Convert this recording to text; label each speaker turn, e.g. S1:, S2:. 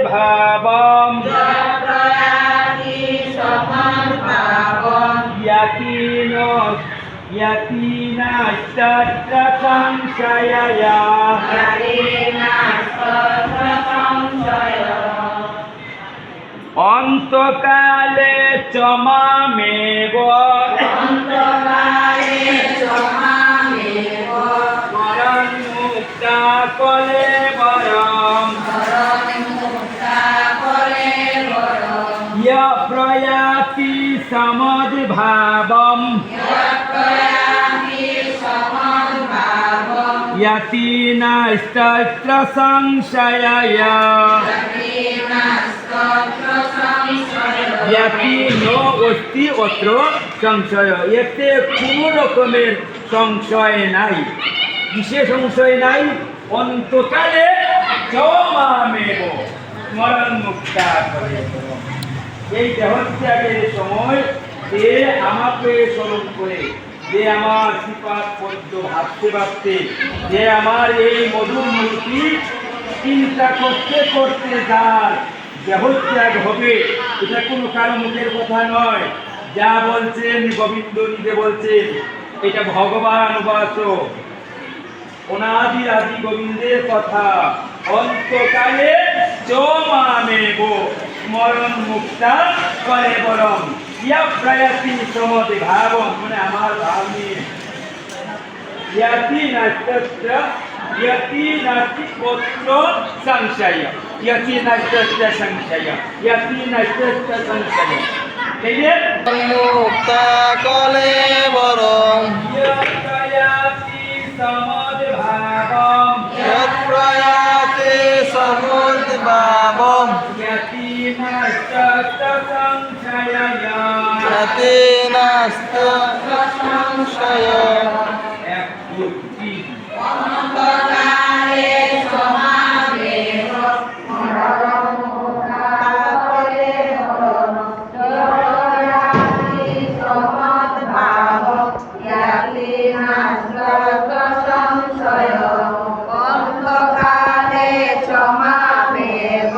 S1: समद्भावम् यतीनास्तत्र संशयया অন্তকালে চ মামেব স্মরণ মুক্তা কলে বরম ইয় প্রয়াতি সমদ্ভাবম यतीनास्तत्र संशयया यतीनो अस्ति अत्र संशय এতে কোনো রকমের সংশয় নাই কিসে সংশয় নাই অন্তকালে চমামেব স্মরণ মুক্তা করে এই দেহত্যাগের সময় যে আমাকে স্মরণ করে যে আমার সিপাত পদ্য ভাবতে ভাবতে যে আমার এই মধুর মূর্তি চিন্তা করতে করতে যার দেহত্যাগ হবে এটা কোনো কারো মুখের কথা নয় যা বলছেন গোবিন্দ নিজে বলছেন এটা ভগবান উবাস অনাদি আদি গোবিন্দের কথা অন্তকালে চমামেব স্মরণ মুক্তা করে বরম ইয়া প্রয়াতি সমতে ভাবম মানে আমার ভাব নিয়ে यति नास्ति पुत्र संशय यति नास्ति संशय देखिए
S2: मुक्ता कले बरम
S1: यति समद्भावम
S2: यत्प्रयाते समुद्भावम
S1: यति नास्ति संशय
S2: यतीनास्तत्र संशय
S3: অন্ধকারে চমামেব